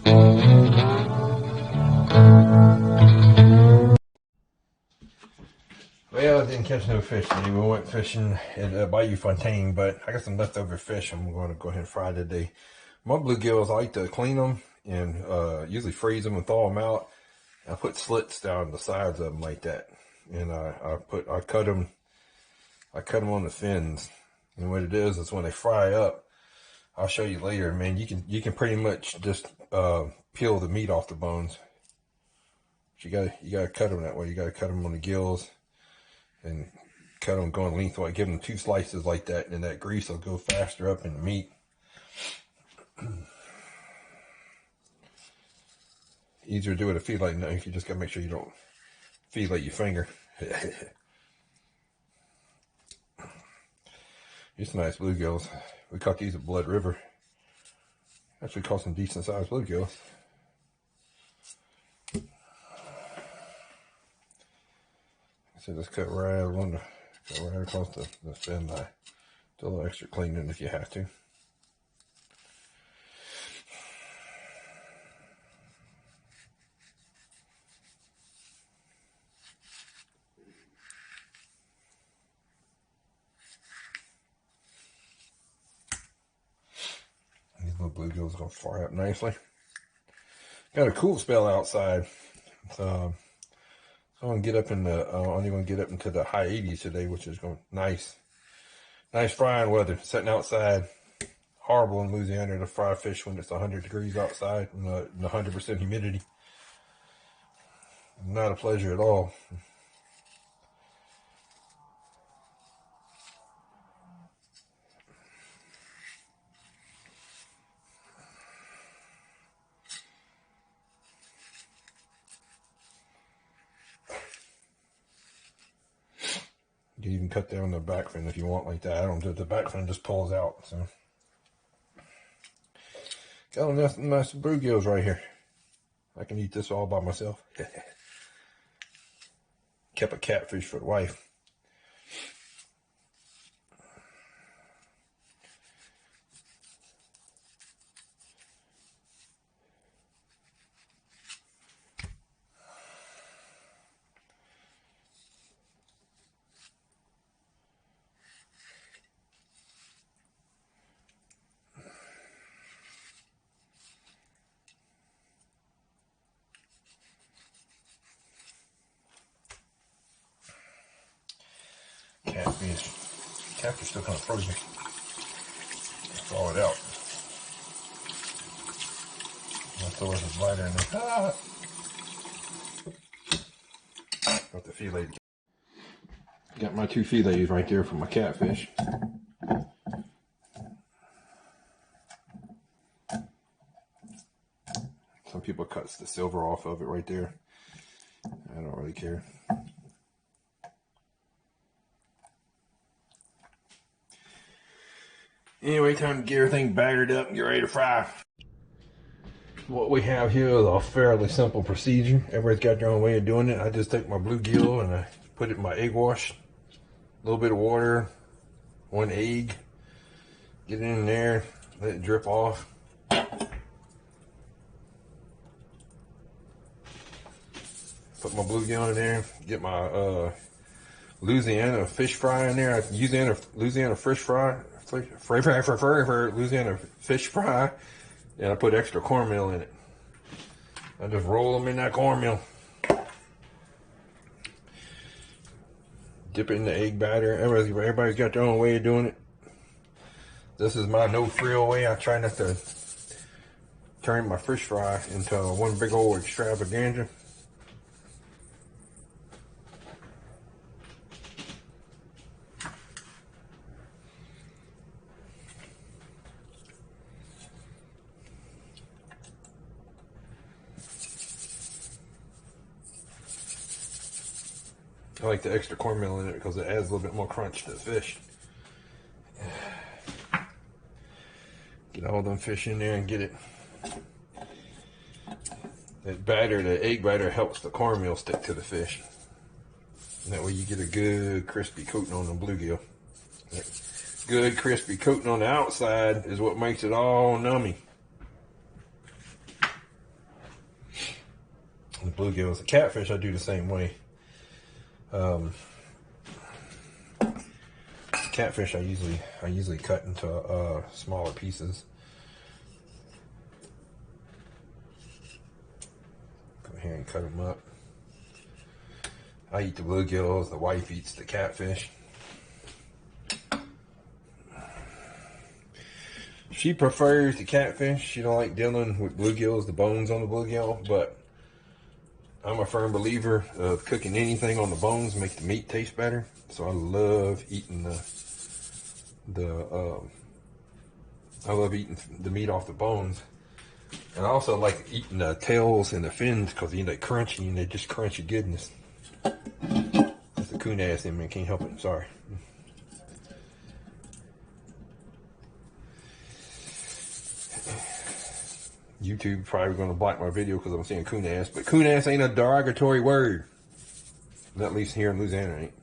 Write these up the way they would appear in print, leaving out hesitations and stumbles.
Well, I didn't catch no fish today. We went fishing at Bayou Fontaine, but I got some leftover fish I'm going to go ahead and fry today. My bluegills, I like to clean them and usually freeze them and thaw them out. I put slits down the sides of them like that, and I cut them on the fins. And what it is when they fry up, I'll show you later, man. You can pretty much just peel the meat off the bones. But you gotta cut them that way. You gotta cut them on the gills and cut them going lengthwise. Give them 2 slices like that, and then that grease will go faster up in the meat. Easier to do with a feed-like knife. You just gotta make sure you don't feed like your finger. These are nice bluegills. We caught these at Blood River. Actually caught some decent sized bluegills. So just cut right across the fin line. Do a little extra cleaning if you have to. These little bluegills are gonna fry up nicely. Got a cool spell outside. So I'm gonna get up in the only gonna get up into the high 80s today, which is going nice frying weather. Sitting outside, horrible in Louisiana to fry fish when it's 100 degrees outside and 100% humidity. Not a pleasure at all. You can even cut down the back fin if you want like that. I don't do it. The back fin just pulls out. So got enough nice bluegills right here. I can eat this all by myself. Kept a catfish for the wife. Catfish still kind of frozen. Thaw it out. I'll throw this lighter in there. Got the fillet. Got my 2 fillets right there for my catfish. Some people cut the silver off of it right there. I don't really care. Anyway, time to get everything battered up and get ready to fry. What we have here is a fairly simple procedure. Everybody's got their own way of doing it. I just take my bluegill and I put it in my egg wash. A little bit of water, 1 egg. Get it in there, let it drip off. Put my bluegill in there, get my Louisiana fish fry in there. I use Louisiana fish fry. Louisiana fish fry, and I put extra cornmeal in it. I just roll them in that cornmeal. Dip it in the egg batter. Everybody's got their own way of doing it. This is my no-frill way. I try not to turn my fish fry into one big old extravaganza. I like the extra cornmeal in it because it adds a little bit more crunch to the fish. Get all them fish in there and get it. That batter, the egg batter, helps the cornmeal stick to the fish. And that way you get a good crispy coating on the bluegill. That good crispy coating on the outside is what makes it all nummy. bluegills. The catfish I do the same way. Catfish I usually cut into smaller pieces. Go ahead and cut them up. I eat the bluegills, the wife eats the catfish. She prefers the catfish. She don't like dealing with bluegills, the bones on the bluegill, but I'm a firm believer of cooking anything on the bones make the meat taste better. So I love eating the meat off the bones. And I also like eating the tails and the fins because they're crunchy and they just crunchy goodness. That's the coon ass in me, can't help it, sorry. YouTube probably going to block my video because I'm saying coon ass, but coon ass ain't a derogatory word. At least here in Louisiana, ain't.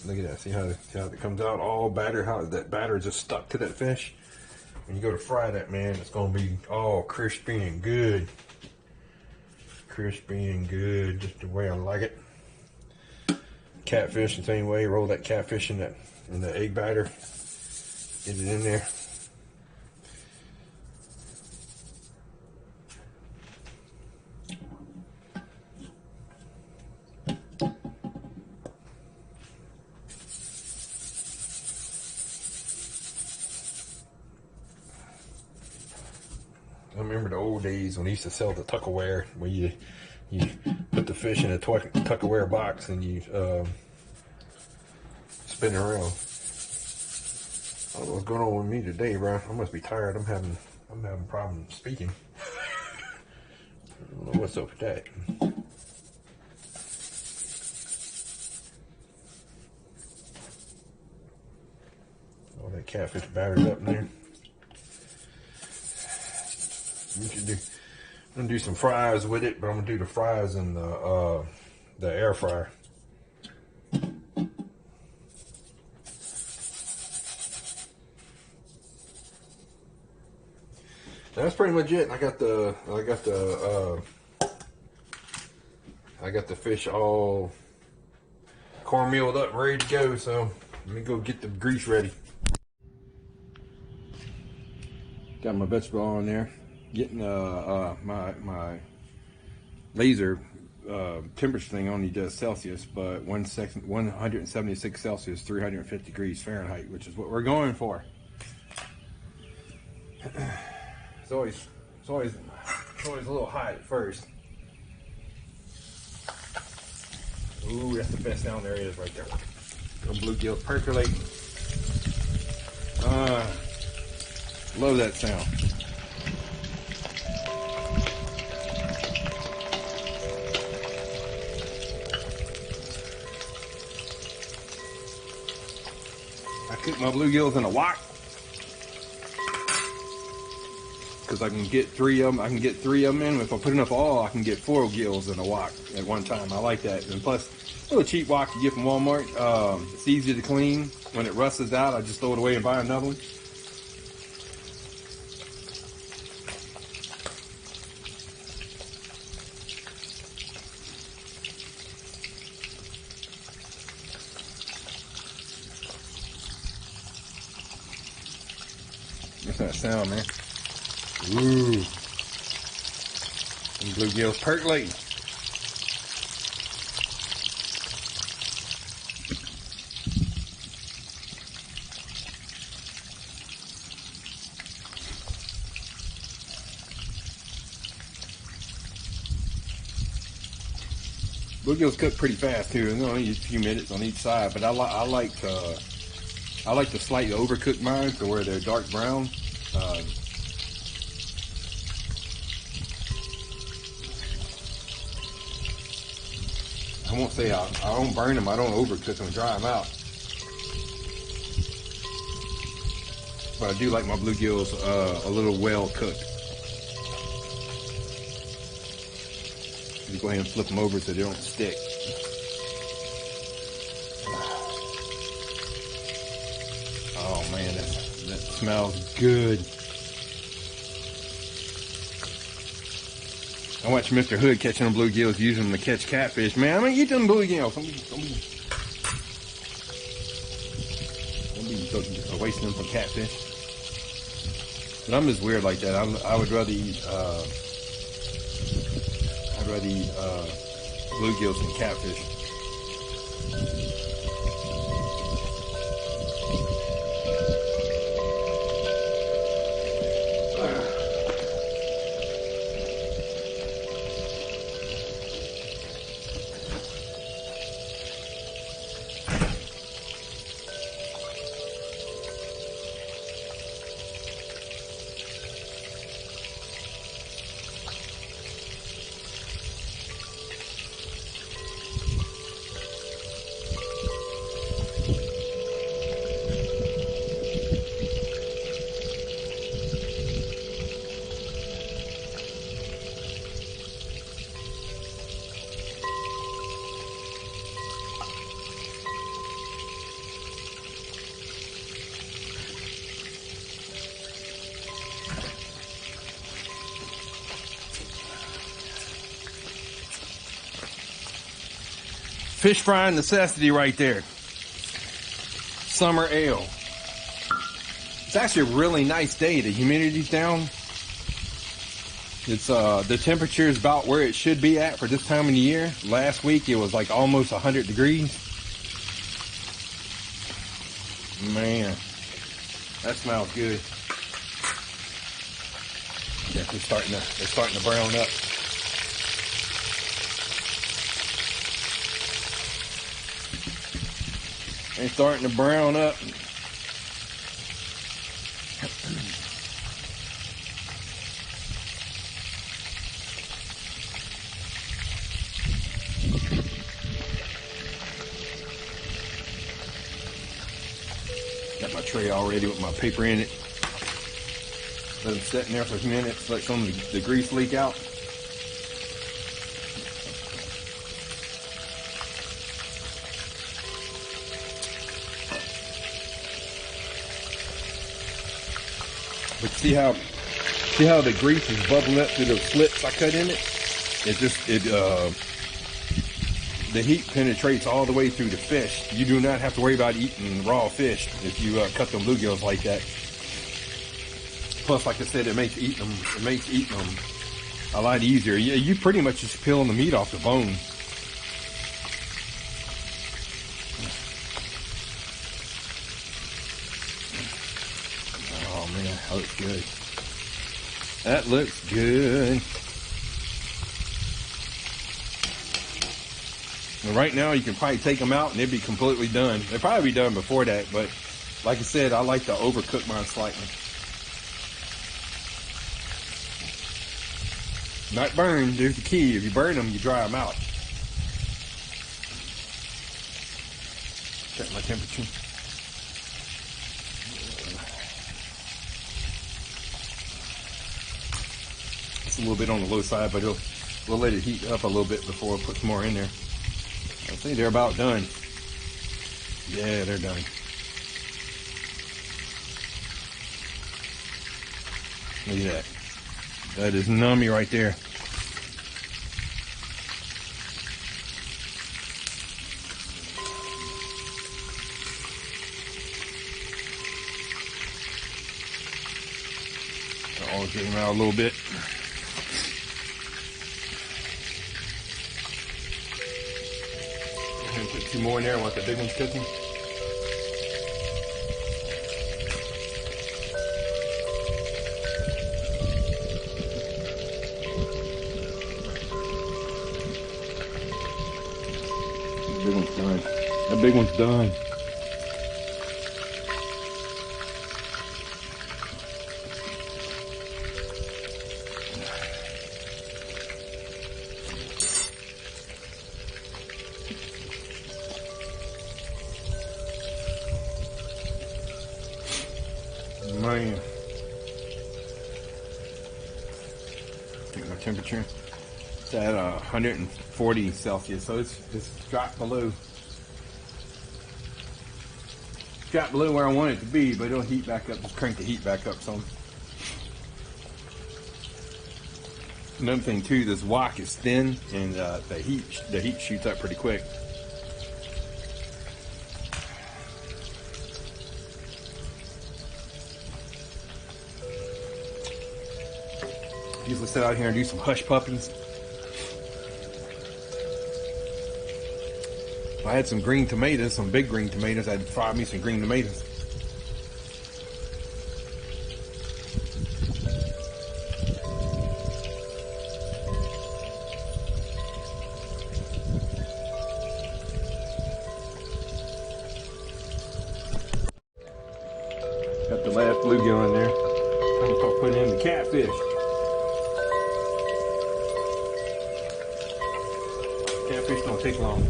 Look at that. See how it comes out all battered? How that batter just stuck to that fish? When you go to fry that, man, it's going to be all crispy and good. Crispy and good, just the way I like it. Catfish the same way. Roll that catfish in the egg batter. Get it in there. I remember the old days when they used to sell the Tupperware, where you put the fish in a Tupperware box and you spin it around. I don't know what's going on with me today, bro. I must be tired. I'm having problems speaking. I don't know what's up with that. All that catfish battered up in there. I'm gonna do some fries with it, but I'm gonna do the fries in the air fryer. That's pretty much it. I got the fish all cornmealed up, ready to go. So let me go get the grease ready. Got my vegetable on there. Getting my laser temperature thing only does Celsius, but 176 Celsius, 350 degrees Fahrenheit, which is what we're going for. It's always a little hot at first. Ooh, that's the best sound there is right there. The bluegills percolating. Love that sound. I cook my bluegills in a wok because I can get 3 of them. I can get 3 of them in. If I put enough oil, I can get 4 gills in a wok at one time. I like that. And plus, a little cheap wok you get from Walmart. It's easy to clean. When it rusts out, I just throw it away and buy another one. What's that sound, man? Ooh. Them bluegills percolating. Bluegills cook pretty fast too. It's only a few minutes on each side, but I like to slightly overcook mine to where they're dark brown. I won't say I don't burn them. I don't overcook them, dry them out. But I do like my bluegills a little well cooked. Just go ahead and flip them over so they don't stick. Oh man, that smells good. I watched Mr. Hood catching them bluegills, using them to catch catfish. Man, I'm gonna eat them bluegills. Don't be wasting them for catfish. But I'm just weird like that. I would rather eat bluegills than catfish. Fish frying necessity right there. Summer ale. It's actually a really nice day. The humidity's down. It's the temperature is about where it should be at for this time of the year. Last week it was like almost 100 degrees. Man, that smells good. Yeah, they're starting to brown up. They're starting to brown up. Got my tray already with my paper in it. Let them sit in there for a few minutes, let some of the grease leak out. But see how the grease is bubbling up through those slits I cut in it? The heat penetrates all the way through the fish. You do not have to worry about eating raw fish if you cut them bluegills like that. Plus, like I said, it makes eating them a lot easier. You pretty much just peeling the meat off the bone. Oh man, that looks good. That looks good. Well, right now, you can probably take them out and they'd be completely done. They'd probably be done before that, but like I said, I like to overcook mine slightly. Not burn, there's the key. If you burn them, you dry them out. Check my temperature. It's a little bit on the low side, but we'll let it heat up a little bit before we put some more in there. I think they're about done. Yeah, they're done. Look at that. That is nummy right there. I'll get them out a little bit. Put two more in there while the big one's cooking. The big one's done. That big one's done. Man. Take my temperature. It's at 140 Celsius, so it's dropped below. Dropped below where I want it to be, but it'll heat back up. Just crank the heat back up some. Another thing too, this wok is thin, and the heat shoots up pretty quick. Usually sit out here and do some hush puppies. I had some green tomatoes, some big green tomatoes. I'd fry me some green tomatoes. Got the last bluegill in there. I'm gonna start putting in the catfish. Catfish don't take long.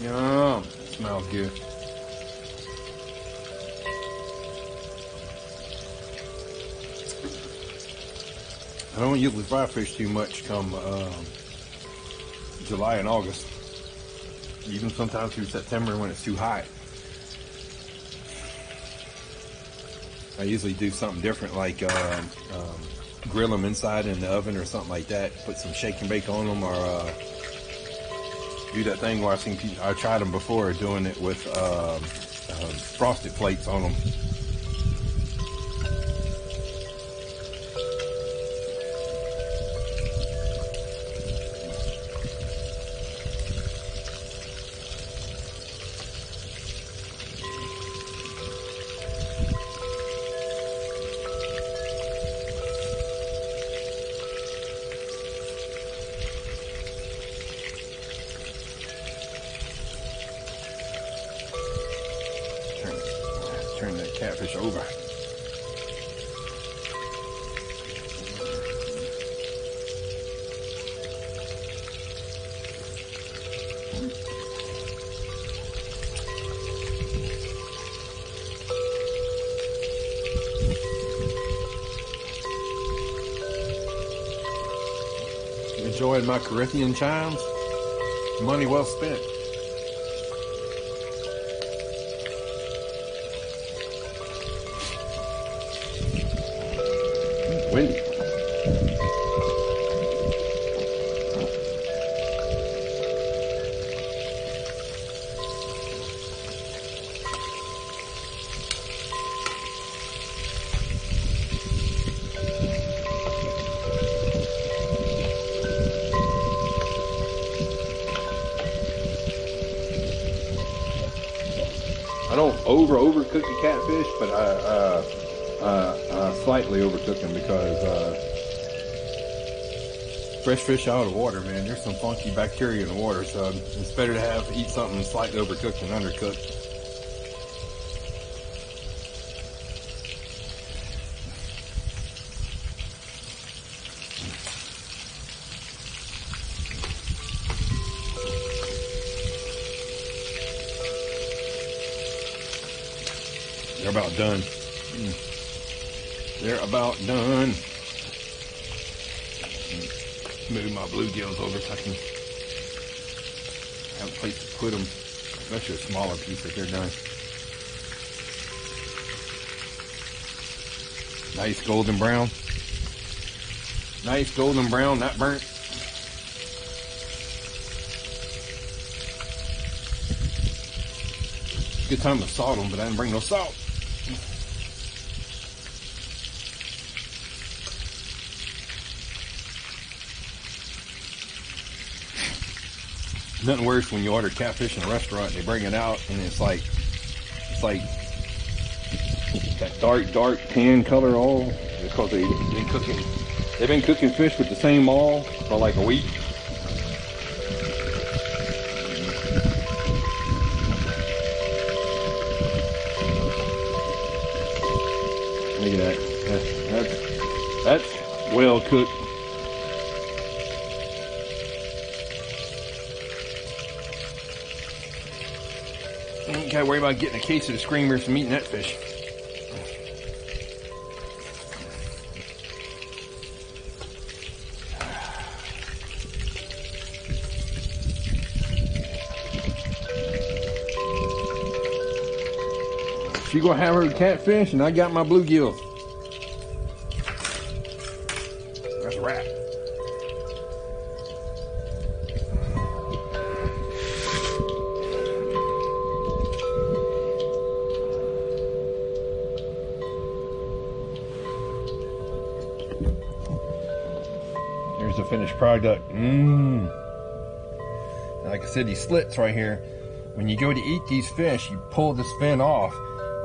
Yum, smells good. I don't usually fry fish too much come July and August. Even sometimes through September when it's too hot. I usually do something different, like grill them inside in the oven or something like that. Put some shake and bake on them, or do that thing where I tried them before, doing it with frosted flakes on them. Turn that catfish over. Enjoying my Corinthian chimes? Money well spent. Windy. I don't overcook the catfish, but I slightly overcook them because fresh fish out of the water, man, there's some funky bacteria in the water, so it's better to eat something slightly overcooked than undercooked. They're about done. They're about done. Move my bluegills over so I can have a place to put them, especially a smaller piece if they're done. Nice golden brown. Nice golden brown, not burnt. Good time to salt them, but I didn't bring no salt. Nothing worse when you order catfish in a restaurant and they bring it out and it's like That dark tan color all because they've been cooking fish with the same maul for like a week. Look at that. That's well cooked. You ain't gotta worry about getting a case of the screamers from eating that fish. She gonna have her catfish, and I got my bluegills. That's a wrap. Here's the finished product. Like I said, these slits right here, when you go to eat these fish, you pull this fin off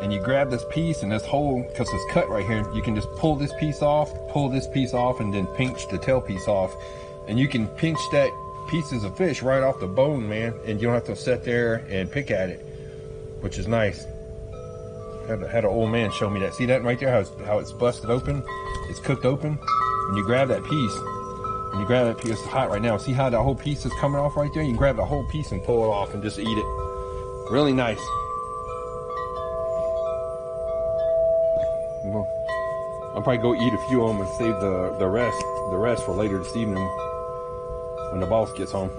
and you grab this piece, and this whole, because it's cut right here, you can just pull this piece off, and then pinch the tail piece off. And you can pinch that pieces of fish right off the bone, man, and you don't have to sit there and pick at it, which is nice. Had an old man show me that. See that right there, how it's busted open? It's cooked open. When you grab that piece, it's hot right now. See how that whole piece is coming off right there? You can grab the whole piece and pull it off and just eat it. Really nice. I'll probably go eat a few of them and save the rest for later this evening when the boss gets home.